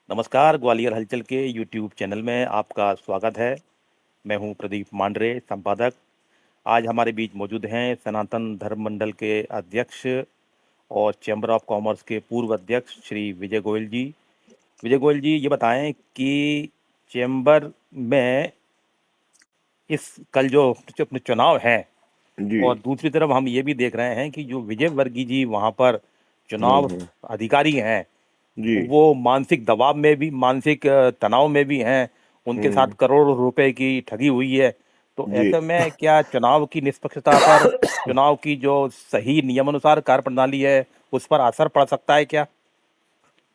नमस्कार, ग्वालियर हलचल के यूट्यूब चैनल में आपका स्वागत है। मैं हूं प्रदीप मांडरे, संपादक। आज हमारे बीच मौजूद हैं सनातन धर्म मंडल के अध्यक्ष और चैम्बर ऑफ कॉमर्स के पूर्व अध्यक्ष श्री विजय गोयल जी। विजय गोयल जी, ये बताएं कि चैम्बर में इस कल जो अपने चुनाव हैं, जी। और दूसरी तरफ हम ये भी देख रहे हैं कि जो विजय वर्गीय जी वहाँ पर चुनाव हम्म। अधिकारी हैं, जी। वो मानसिक दबाव में भी, मानसिक तनाव में भी हैं। उनके साथ हम्म। करोड़ों रुपए की ठगी हुई है। तो जी। ऐसे में क्या चुनाव की निष्पक्षता पर, चुनाव की जो सही नियमानुसार कार्य प्रणाली है, उस पर असर पड़ सकता है क्या?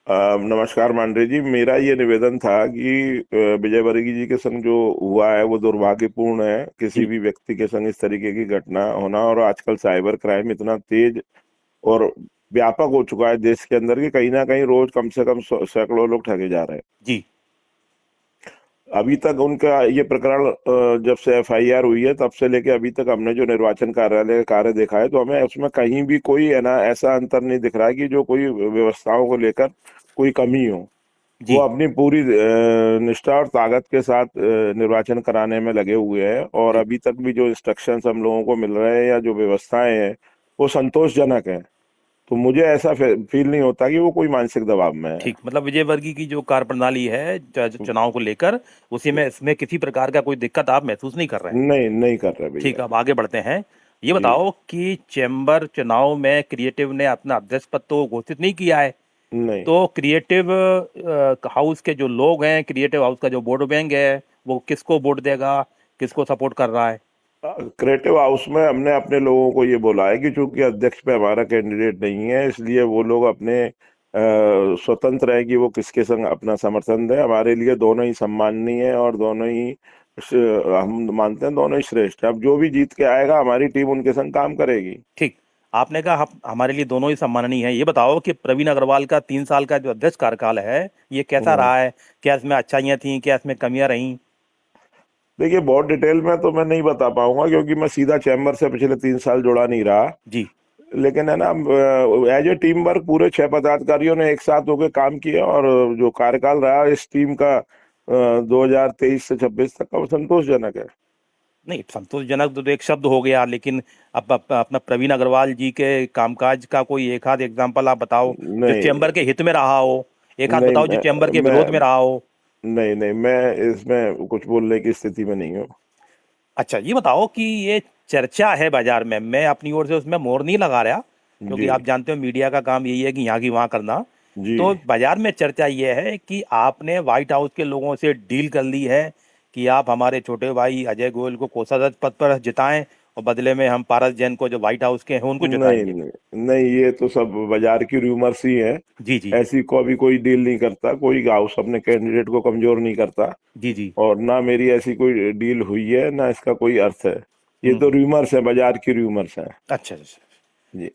नमस्कार मांडरे जी, मेरा ये निवेदन था कि विजय वर्गीय जी के संग जो हुआ है वो दुर्भाग्यपूर्ण है। किसी जी। भी व्यक्ति के संग इस तरीके की घटना होना, और आजकल साइबर क्राइम इतना तेज और व्यापक हो चुका है देश के अंदर कि कहीं ना कहीं रोज कम से कम सैकड़ों लोग ठगे जा रहे हैं। जी। अभी तक उनका ये प्रकरण जब से एफआईआर हुई है तब से लेके अभी तक हमने जो निर्वाचन कार्यालय का कार्य देखा है, तो हमें उसमें कहीं भी कोई है ना ऐसा अंतर नहीं दिख रहा है कि जो कोई व्यवस्थाओं को लेकर कोई कमी हो। वो जी। अपनी पूरी निष्ठा और ताकत के साथ निर्वाचन कराने में लगे हुए हैं, और जी। अभी तक भी जो इंस्ट्रक्शंस हम लोगों को मिल रहे हैं या जो व्यवस्थाएं हैं वो संतोषजनक है। तो मुझे ऐसा फील नहीं होता कि वो कोई मानसिक दबाव में है। ठीक, मतलब विजय वर्गीय की जो कार्य प्रणाली है चुनाव को लेकर, उसी में इसमें किसी प्रकार का कोई दिक्कत आप महसूस नहीं कर रहे हैं? नहीं, नहीं कर रहे ठीक, भैया। अब आगे बढ़ते हैं। ये जी। बताओ कि चैम्बर चुनाव में क्रिएटिव ने अपना अध्यक्ष पद तो घोषित नहीं किया है। नहीं। तो क्रिएटिव हाउस के जो लोग हैं, क्रिएटिव हाउस का जो वोट बैंक है, वो किसको वोट देगा, किसको सपोर्ट कर रहा है? क्रिएटिव हाउस में हमने अपने लोगों को ये बोला है कि चूंकि अध्यक्ष पे हमारा कैंडिडेट नहीं है, इसलिए वो लोग अपने स्वतंत्र है कि वो किसके संग अपना समर्थन दें। हमारे लिए दोनों ही सम्माननीय है और दोनों ही हम मानते हैं दोनों ही श्रेष्ठ है। अब जो भी जीत के आएगा हमारी टीम उनके संग काम करेगी। ठीक, आपने कहा हमारे लिए दोनों ही सम्माननीय है। ये बताओ कि प्रवीण अग्रवाल का 3 साल का जो अध्यक्ष कार्यकाल है, ये कैसा हम्म। रहा है? क्या इसमें अच्छाइयाँ थी, क्या इसमें कमियां रहीं? देखिए, बहुत डिटेल में तो मैं नहीं बता पाऊंगा क्योंकि मैं सीधा चैम्बर से पिछले 3 साल जुड़ा नहीं रहा। जी। लेकिन है ना, एज ए टीम वर्क पूरे 6 पदाधिकारियों ने एक साथ होकर काम किया, और जो कार्यकाल रहा इस टीम का 2023 से 26 तक का, वो संतोषजनक है। नहीं, संतोषजनक तो एक शब्द हो गया, लेकिन अब अपना प्रवीण अग्रवाल जी के कामकाज का कोई एक आध एग्जाम्पल आप बताओ, जो नहीं, चैम्बर के हित में रहा हो। एक आध नहीं, बताओ जो चैम्बर के विरोध में रहा हो। नहीं, नहीं, मैं इसमें कुछ बोलने की स्थिति में नहीं हूँ। अच्छा, ये बताओ कि ये चर्चा है बाजार में, मैं अपनी ओर से उसमें मोहर नहीं लगा रहा, क्योंकि जी। आप जानते हो मीडिया का काम यही है कि यहाँ की वहाँ करना। जी। तो बाजार में चर्चा ये है कि आपने व्हाइट हाउस के लोगों से डील कर ली है कि आप हमारे छोटे भाई अजय गोयल को कोषाध्यक्ष पद पर जिताएं, और बदले में हम पारस जैन को, जो व्हाइट हाउस के हैं, उनको नहीं, जिताएंगे। नहीं, नहीं, ये तो सब बाजार की र्यूमर्स ही है। जी। जी। ऐसी को अभी कोई डील नहीं करता, कोई हाउस अपने कैंडिडेट को कमजोर नहीं करता। जी। जी। और ना मेरी ऐसी कोई डील हुई है, ना इसका कोई अर्थ है। ये तो हम्म। र्यूमर्स है, बाजार की र्यूमर्स है। अच्छा अच्छा। जी।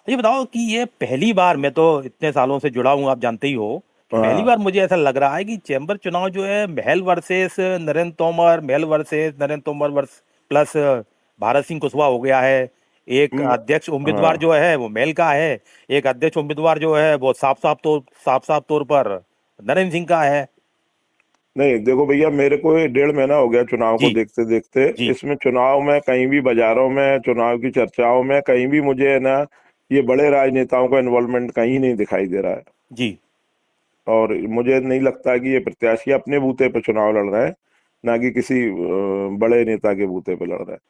ये बताओ कि ये पहली बार, मैं तो इतने सालों से जुड़ा हूँ, आप जानते ही हो, कि पहली हाँ। बार मुझे ऐसा लग रहा है कि चैम्बर चुनाव जो है, महल वर्सेस नरेंद्र तोमर, महल वर्सेस नरेंद्र तोमर वर्स प्लस भारत सिंह कुशवाहा हो गया है। एक म- अध्यक्ष उम्मीदवार हाँ। जो है वो महल का है, एक अध्यक्ष उम्मीदवार जो है वो साफ साफ तौर पर नरेंद्र सिंह का है। नहीं, देखो भैया, मेरे को ये 1.5 महीना हो गया चुनाव को जी। देखते देखते। जी। इसमें चुनाव में कहीं भी, बाजारों में चुनाव की चर्चाओं में कहीं भी मुझे है ना ये बड़े राजनेताओं का इन्वॉल्वमेंट कहीं नहीं दिखाई दे रहा है। जी। और मुझे नहीं लगता कि ये प्रत्याशी अपने बूते पे चुनाव लड़ रहे हैं, ना कि किसी बड़े नेता के बूते पे लड़ रहे हैं।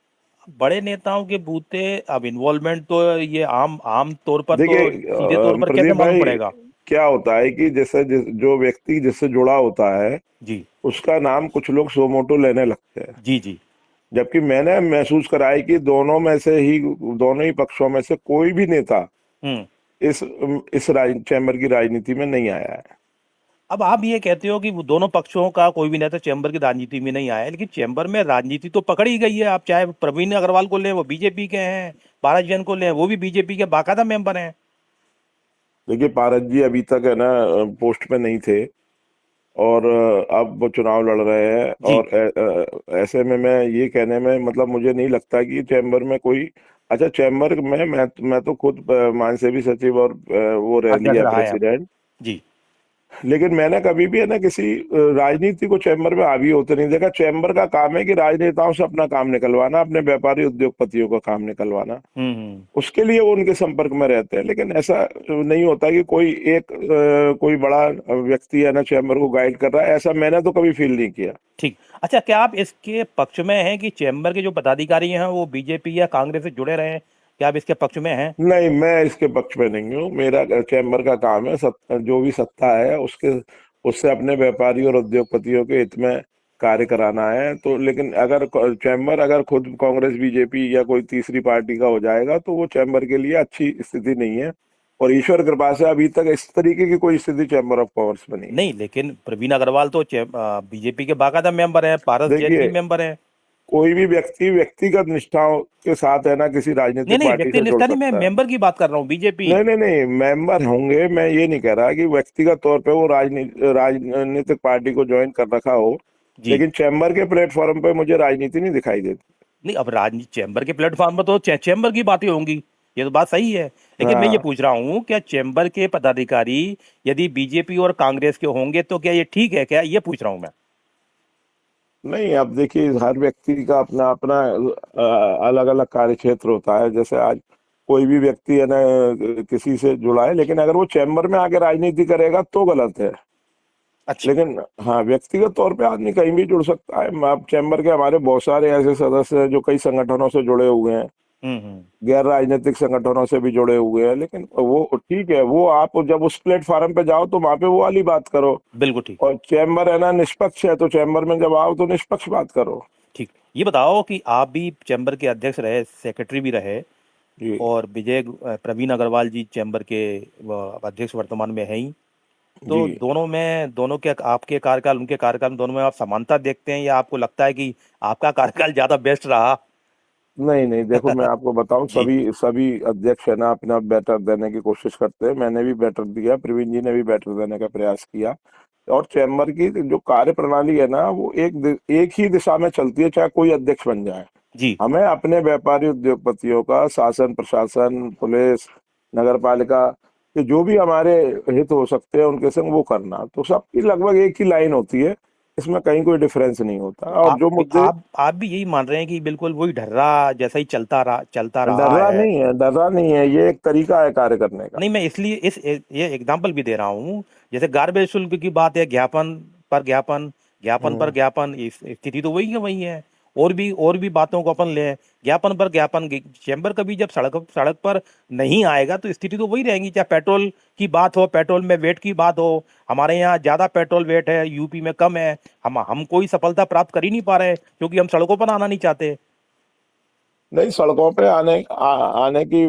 बड़े नेताओं के बूते, अब इन्वॉल्वमेंट तो ये आम आम तौर पर तो देखिए सीधे तौर पर कैसे प्रदीप मालूम भाई, पड़ेगा? क्या होता है कि जो व्यक्ति जिससे जुड़ा होता है जी। उसका नाम कुछ लोग सोमोटो लेने लगते हैं। जी। जी। जबकि मैंने महसूस करा है कि दोनों ही पक्षों में से कोई भी नेता हम्म। इस चैम्बर की राजनीति में नहीं आया है। अब आप ये कहते हो कि वो दोनों पक्षों का कोई भी नेता चैम्बर की राजनीति में नहीं आया है, लेकिन चैम्बर में राजनीति तो पकड़ ही गई है। आप चाहे प्रवीण अग्रवाल को लें, वो बीजेपी के हैं, पारस जैन को लें, वो भी बीजेपी के बाकायदा मेंबर हैं। देखिए, पारस जी अभी तक है ना पोस्ट पे नहीं थे, और अब वो चुनाव लड़ रहे हैं। जी। और ऐसे में मैं ये कहने में मतलब मुझे नहीं लगता कि चैम्बर में कोई, अच्छा चैम्बर में मैं तो खुद महासेवी सचिव और वो रह अध्यक्ष लिया रहा है आप। प्रेसिडेंट। जी। लेकिन मैंने कभी भी है ना किसी राजनीति को चैम्बर में हावी होते नहीं देखा। चैम्बर का काम है कि राजनेताओं से अपना काम निकलवाना, अपने व्यापारी उद्योगपतियों का काम निकलवाना, हम्म। उसके लिए वो उनके संपर्क में रहते हैं। लेकिन ऐसा नहीं होता कि कोई एक कोई बड़ा व्यक्ति है ना चैम्बर को गाइड कर रहा है, ऐसा मैंने तो कभी फील नहीं किया। ठीक। अच्छा, क्या आप इसके पक्ष में हैं कि चैम्बर के जो पदाधिकारी हैं वो बीजेपी या कांग्रेस से जुड़े रहे हैं? क्या आप इसके पक्ष में हैं? नहीं, मैं इसके पक्ष में नहीं हूँ। मेरा चैम्बर का काम है जो भी सत्ता है उसके उससे अपने व्यापारी और उद्योगपतियों के हित में कार्य कराना है। तो लेकिन अगर चैम्बर अगर खुद कांग्रेस बीजेपी या कोई तीसरी पार्टी का हो जाएगा तो वो चैम्बर के लिए अच्छी स्थिति नहीं है। और ईश्वर कृपा से अभी तक इस तरीके की कोई स्थिति चैम्बर ऑफ कॉमर्स में नहीं है। नहीं, लेकिन प्रवीण अग्रवाल तो बीजेपी के बाकायदा मेंबर हैं, पारस जैन भी देखिए, मेंबर हैं। कोई भी व्यक्ति व्यक्तिगत निष्ठाओं के साथ है ना किसी नहीं राजनीतिक नहीं, पार्टी व्यक्ति से जुड़ निष्ठा नहीं, मैं सकता है। मेंबर की बात कर रहा हूँ, बीजेपी। नहीं नहीं नहीं, मेंबर होंगे, मैं ये नहीं कह रहा कि व्यक्तिगत तौर पे वो राजनीतिक पार्टी को ज्वाइन कर रखा हो। जी। लेकिन चैम्बर के प्लेटफॉर्म पे मुझे राजनीति नहीं दिखाई देती। नहीं, अब राजनीति चैम्बर के प्लेटफॉर्म पर तो चैम्बर की बातें होंगी, ये तो बात सही है। लेकिन मैं ये हाँ। पूछ रहा हूँ, क्या चैम्बर के पदाधिकारी यदि बीजेपी और कांग्रेस के होंगे तो क्या ये ठीक है? क्या ये पूछ रहा हूँ मैं। नहीं, अब देखिए, हर व्यक्ति का अपना अपना अलग अलग कार्य क्षेत्र होता है। जैसे आज कोई भी व्यक्ति है ना किसी से जुड़ा है, लेकिन अगर वो चैम्बर में आके राजनीति करेगा तो गलत है। अच्छा। लेकिन हाँ, व्यक्तिगत तौर पे आदमी कहीं भी जुड़ सकता है। अब चैम्बर के हमारे बहुत सारे ऐसे सदस्य हैं जो कई संगठनों से जुड़े हुए हैं, हम्म। गैर राजनीतिक संगठनों से भी जुड़े हुए हैं। लेकिन वो ठीक है, वो आप जब उस प्लेटफॉर्म पे जाओ तो वहां पे वो वाली बात करो। बिल्कुल ठीक। और चैम्बर है ना निष्पक्ष है, तो चैम्बर में जब आओ तो निष्पक्ष बात करो। ठीक। ये बताओ कि आप भी चैम्बर के अध्यक्ष रहे, सेक्रेटरी भी रहे, जी। और प्रवीण अग्रवाल जी चैम्बर के अध्यक्ष वर्तमान में हैं ही। जी। तो दोनों में, दोनों के आपके कार्यकाल उनके कार्यकाल दोनों में आप समानता देखते हैं, या आपको लगता है कि आपका कार्यकाल ज्यादा बेस्ट रहा? नहीं नहीं, देखो मैं आपको बताऊं, जी। सभी सभी अध्यक्ष है ना अपना बेटर देने की कोशिश करते हैं। मैंने भी बेटर दिया, प्रवीण जी ने भी बेटर देने का प्रयास किया। और चैम्बर की जो कार्य प्रणाली है ना वो एक ही दिशा में चलती है, चाहे कोई अध्यक्ष बन जाए। जी। हमें अपने व्यापारी उद्योगपतियों का, शासन प्रशासन, पुलिस, नगर पालिका के जो भी हमारे हित हो सकते हैं उनके संग वो करना, तो सबकी लगभग एक ही लाइन होती है। इसमें कहीं कोई डिफरेंस नहीं होता। तो और आप जो भी मुद्दे, आप भी यही मान रहे हैं कि बिल्कुल वही ढर्रा जैसा ही चलता रहा डरना है? नहीं है, डरना नहीं है, ये एक तरीका है कार्य करने का। नहीं, मैं इसलिए ये एग्जांपल भी दे रहा हूँ। जैसे गार्बेज शुल्क की बात है, ज्ञापन पर ज्ञापन, ज्ञापन पर हम्म। ज्ञापन, इस स्थिति तो वही है। और भी बातों को अपन ले, ज्ञापन पर ज्ञापन। चैम्बर कभी जब सड़क सड़क पर नहीं आएगा तो स्थिति तो वही रहेगी। चाहे पेट्रोल की बात हो, पेट्रोल में वेट की बात हो, हमारे यहाँ ज्यादा पेट्रोल वेट है, यूपी में कम है। हम कोई सफलता प्राप्त कर ही नहीं पा रहे क्योंकि हम सड़कों पर आना नहीं चाहते। नहीं, सड़कों पे आने की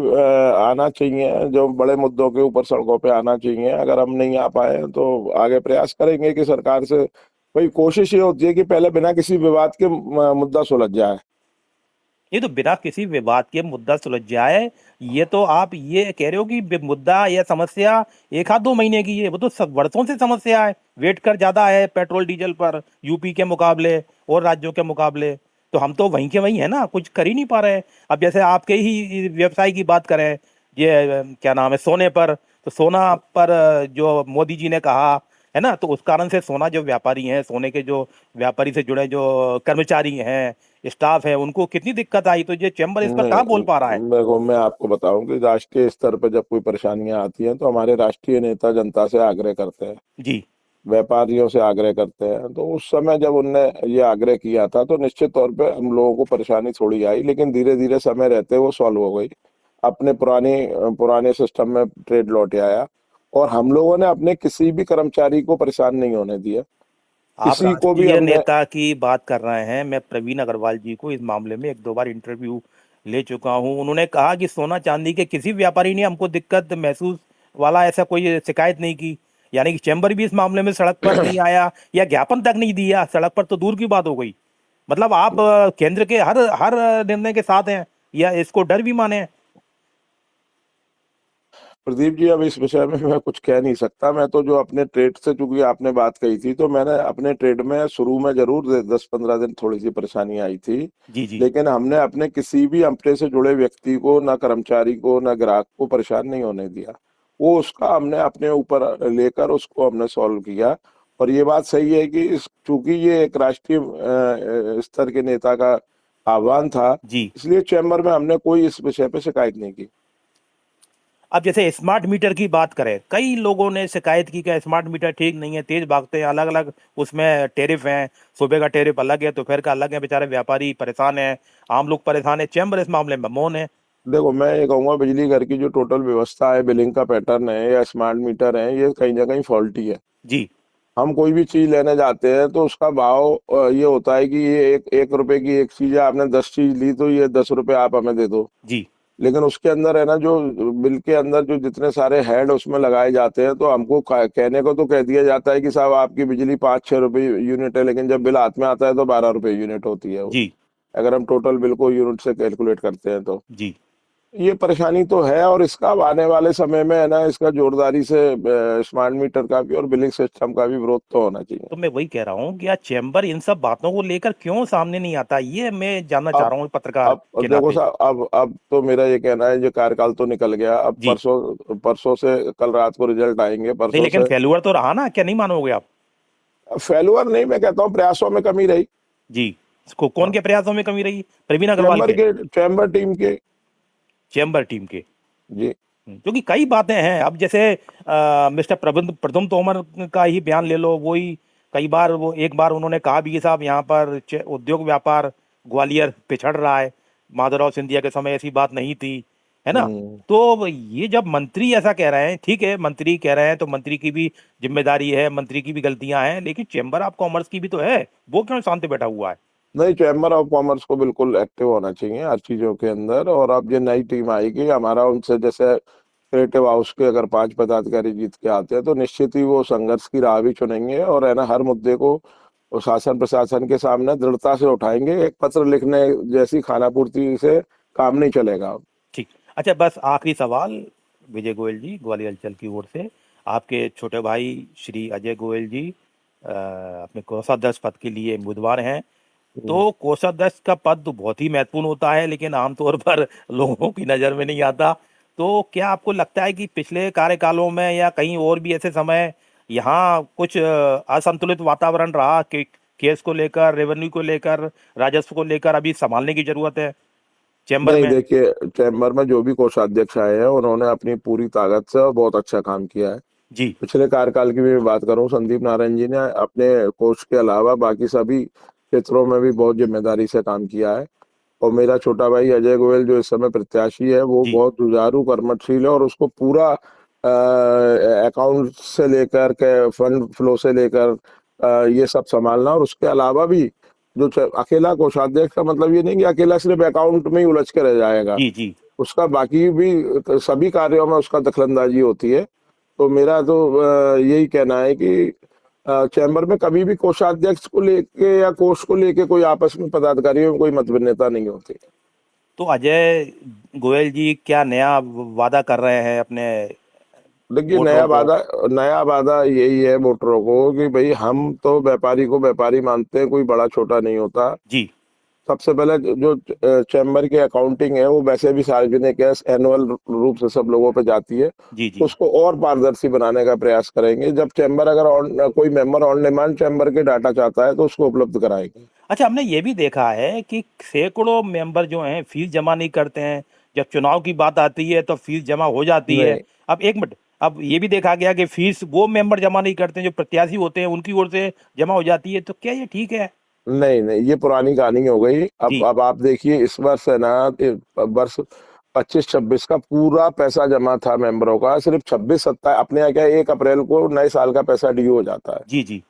आना चाहिए। जो बड़े मुद्दों के ऊपर सड़कों पे आना चाहिए। अगर हम नहीं आ पाए तो आगे प्रयास करेंगे कि सरकार से, भाई कोशिश ये होती है कि पहले बिना किसी विवाद के मुद्दा सुलझ जाए। ये तो बिना किसी विवाद के मुद्दा सुलझ जाए, ये तो आप ये कह रहे हो कि मुद्दा या समस्या एक आध दो महीने की है? वो तो सब वर्षों से समस्या है, वेट कर ज्यादा है पेट्रोल डीजल पर, यूपी के मुकाबले और राज्यों के मुकाबले। तो हम तो वहीं के वहीं है ना, कुछ कर ही नहीं पा रहे। अब जैसे आपके ही व्यवसाय की बात करें, ये क्या नाम है, सोने पर, तो सोना पर जो मोदी जी ने कहा है ना, तो उस कारण से सोना जो व्यापारी हैं, सोने के जो व्यापारी से जुड़े जो कर्मचारी हैं, स्टाफ है, उनको कितनी दिक्कत आई। तो ये चैम्बर इस पर कहाँ बोल पा रहा है? नहीं, देखो मैं आपको बताऊं कि राष्ट्रीय स्तर पर जब कोई परेशानियां आती हैं तो हमारे राष्ट्रीय नेता जनता से आग्रह करते हैं, जी। व्यापारियों से आग्रह करते हैं। तो उस समय जब उनने ये आग्रह किया था तो निश्चित तौर पे हम लोगों को परेशानी थोड़ी आई, लेकिन धीरे धीरे समय रहते वो सॉल्व हो गई। अपने पुराने सिस्टम में ट्रेड लौट आया। और हम लोगों ने अपने किसी भी कर्मचारी को परेशान नहीं होने दिया, आप किसी को भी राष्ट्रीय हमने। नेता की बात कर रहे हैं, मैं प्रवीण अग्रवाल जी को इस मामले में एक दो बार इंटरव्यू ले चुका हूं। उन्होंने कहा कि सोना चांदी के किसी व्यापारी ने हमको दिक्कत महसूस वाला ऐसा कोई शिकायत नहीं की। यानी कि चैम्बर भी इस मामले में सड़क पर नहीं आया या ज्ञापन तक नहीं दिया, सड़क पर तो दूर की बात हो गई। मतलब आप केंद्र के हर हर निर्णय के साथ हैं, या इसको डर भी माने? प्रदीप जी, अब इस विषय में मैं कुछ कह नहीं सकता। मैं तो जो अपने ट्रेड से, चूंकि आपने बात कही थी, तो मैंने अपने ट्रेड में शुरू में जरूर 10-15 दिन थोड़ी सी परेशानी आई थी। जी जी। लेकिन हमने अपने किसी भी अपने से जुड़े व्यक्ति को, ना कर्मचारी को, ना ग्राहक को परेशान नहीं होने दिया। वो उसका हमने अपने ऊपर लेकर उसको हमने सॉल्व किया। और ये बात सही है कि इस चूंकि ये एक राष्ट्रीय स्तर के नेता का आह्वान था, जी। इसलिए चैम्बर में हमने कोई इस विषय पे शिकायत नहीं की। अब जैसे स्मार्ट मीटर की बात करें, कई लोगों ने शिकायत की कि स्मार्ट मीटर ठीक नहीं है, तेज भागते हैं, अलग अलग उसमें टेरिफ हैं, सुबह का टेरिफ अलग है, दोपहर का अलग है, बेचारे व्यापारी परेशान है, आम लोग परेशान है। चैम्बर इस मामले में मौन है। देखो, मैं ये कहूंगा बिजली घर की जो टोटल व्यवस्था है, बिलिंग का पैटर्न है या स्मार्ट मीटर है, ये कहीं ना कहीं फॉल्टी है। जी। हम कोई भी चीज लेने जाते हैं तो उसका भाव ये होता है कि ये एक एक रुपए की एक चीज है, आपने 10 चीज ली तो ये 10 रुपए आप हमें दे दो। जी। लेकिन उसके अंदर है ना, जो बिल के अंदर जो जितने सारे हेड उसमें लगाए जाते हैं, तो हमको कहने को तो कह दिया जाता है कि साहब आपकी बिजली 5-6 रुपए यूनिट है, लेकिन जब बिल हाथ में आता है तो 12 रुपए यूनिट होती है वो, जी। अगर हम टोटल बिल को यूनिट से कैलकुलेट करते हैं तो। जी। ये परेशानी तो है, और इसका अब आने वाले समय में है ना, इसका जोरदारी से स्मार्ट मीटर का भी और बिलिंग सिस्टम का भी विरोध तो होना चाहिए। तो मैं वही कह रहा हूँ कि यार चैम्बर इन सब बातों को लेकर क्यों सामने नहीं आता, ये मैं जानना चाह अब रहा हूँ पत्रकार अब के देखो नाते। साहब, अब तो मेरा ये कहना है, जो कार्यकाल तो निकल गया, अब जी। परसों परसों से कल रात को रिजल्ट आएंगे, नहीं, परसों लेकिन से। फेल्यूर तो रहा ना, क्या नहीं मानोगे आप? फेलुअर नहीं, मैं कहता हूँ प्रयासों में कमी रही। जी। कौन हाँ, के प्रयासों में कमी रही? प्रवीण अग्रवाल चैम्बर के? के, चैम्बर टीम के। चैम्बर टीम के? जी। क्योंकि कई बातें हैं। अब जैसे मिस्टर प्रद्युम्न तोमर का ही बयान ले लो, वही कई बार, वो एक बार उन्होंने कहा भी कि साहब यहाँ पर उद्योग व्यापार ग्वालियर पिछड़ रहा है, माधवराव सिंधिया के समय ऐसी बात नहीं थी, है ना? हम्म। तो ये जब मंत्री ऐसा कह रहे हैं, ठीक है, मंत्री कह रहे हैं तो मंत्री की भी जिम्मेदारी है, मंत्री की भी गलतियां हैं, लेकिन चैम्बर ऑफ कॉमर्स की भी तो है। वो क्यों शांति बैठा हुआ है? नहीं, चैम्बर ऑफ कॉमर्स को बिल्कुल एक्टिव होना चाहिए हर चीजों के अंदर। और अब ये नई टीम आएगी, हमारा उनसे जैसे क्रिएटिव हाउस के अगर 5 पदाधिकारी जीत के आते हैं तो निश्चित ही वो संघर्ष की राह भी चुनेंगे, और है ना, हर मुद्दे को वो शासन प्रशासन के सामने दृढ़ता से उठाएंगे। एक पत्र लिखने जैसी खानापूर्ति से काम नहीं चलेगा। ठीक। अच्छा, बस आखिरी सवाल, विजय गोयल जी, ग्वालियर अंचल की ओर से, आपके छोटे भाई श्री अजय गोयल जी अपने कोषाध्यक्ष पद के लिए उम्मीदवार हैं। हम्म। तो कोषाध्यक्ष का पद तो बहुत ही महत्वपूर्ण होता है, लेकिन आमतौर पर लोगों की नज़र में नहीं आता। तो क्या आपको लगता है कि पिछले कार्यकालों में या कहीं और भी ऐसे समय यहाँ कुछ असंतुलित वातावरण रहा कि केस को लेकर, रेवेन्यू को लेकर, राजस्व को लेकर अभी संभालने की जरूरत है चैम्बर नहीं, में? देखिए, चैम्बर में जो भी कोषाध्यक्ष आए हैं उन्होंने अपनी पूरी ताकत से और बहुत अच्छा काम किया है। जी। पिछले कार्यकाल की भी मैं बात करूं, संदीप नारायण जी ने अपने कोष के अलावा बाकी सभी क्षेत्रों में भी बहुत जिम्मेदारी से काम किया है। और मेरा छोटा भाई अजय गोयल जो इस समय प्रत्याशी है, वो जी। बहुत जुझारू कर्मठशील है, और उसको पूरा अकाउंट से लेकर के फंड फ्लो से लेकर ये सब संभालना। और उसके अलावा भी जो अकेला कोषाध्यक्ष का मतलब ये नहीं कि अकेला सिर्फ अकाउंट में ही उलझ के रह जाएगा, जी। जी। उसका बाकी भी सभी कार्यों में उसका दखलंदाजी होती है। तो मेरा तो यही कहना है कि चैम्बर में कभी भी कोषाध्यक्ष को लेके या कोष को लेके कोई आपस में पदाधिकारियों में कोई मतभिन्नता नहीं होती। तो अजय गोयल जी क्या नया वादा कर रहे हैं अपने देखिए, वोटरों को? नया वादा यही है वोटरों को कि भाई हम तो व्यापारी को व्यापारी मानते हैं, कोई बड़ा छोटा नहीं होता। जी। सबसे पहले जो चैम्बर की अकाउंटिंग है वो वैसे भी सार्वजनिक है, एनुअल रूप से सब लोगों पे जाती है। जी। जी। उसको और पारदर्शी बनाने का प्रयास करेंगे। जब चैम्बर अगर कोई मेंबर ऑन डिमांड चैम्बर के डाटा चाहता है तो उसको उपलब्ध कराएंगे। अच्छा, हमने ये भी देखा है कि सैकड़ों मेंबर जो हैं फीस जमा नहीं करते हैं, जब चुनाव की बात आती है तो फीस जमा हो जाती है। नहीं, अब एक मिनट, अब ये भी देखा गया कि फीस वो मेंबर जमा नहीं करते हैं जो प्रत्याशी होते हैं, उनकी ओर से जमा हो जाती है। तो क्या ये ठीक है? नहीं, नहीं, ये पुरानी कहानी हो गई। जी। अब आप देखिए, इस वर्ष है ना, वर्ष 25-26 का पूरा पैसा जमा था मेंबरों का। सिर्फ 26-27 अपने यहाँ क्या, 1 अप्रैल को नए साल का पैसा ड्यू हो जाता है। जी। जी।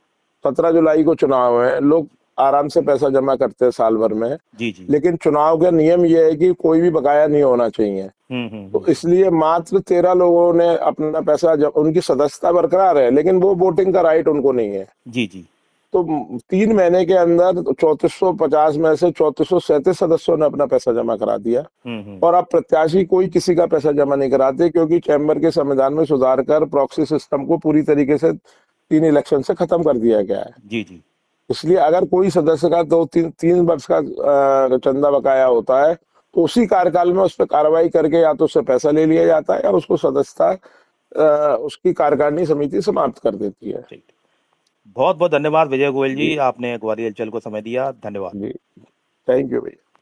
17 जुलाई को चुनाव है, लोग आराम से पैसा जमा करते हैं साल भर में। जी। जी। लेकिन चुनाव का नियम ये है कि कोई भी बकाया नहीं होना चाहिए। तो हम्म। इसलिए मात्र 13 लोगों ने अपना पैसा, जब उनकी सदस्यता बरकरार है लेकिन वो वोटिंग का राइट उनको नहीं है। जी। जी। तो 3 महीने के अंदर 3450 में से 3437 सदस्यों ने अपना पैसा जमा करा दिया। हम्म। और अब प्रत्याशी कोई किसी का पैसा जमा नहीं कराते, क्योंकि चैम्बर के संविधान में सुधार कर प्रॉक्सी सिस्टम को पूरी तरीके से 3 इलेक्शन से खत्म कर दिया गया है। जी। जी। इसलिए अगर कोई सदस्य का 2-3 वर्ष का चंदा बकाया होता है तो उसी कार्यकाल में उस पर कार्रवाई करके या तो उससे पैसा ले लिया जाता है या उसको सदस्यता उसकी कार्यकारिणी समिति समाप्त कर देती है। ठीक। बहुत बहुत धन्यवाद विजय गोयल जी जी, आपने ग्वालियर अंचल को समय दिया। धन्यवाद। जी, थैंक यू भैया।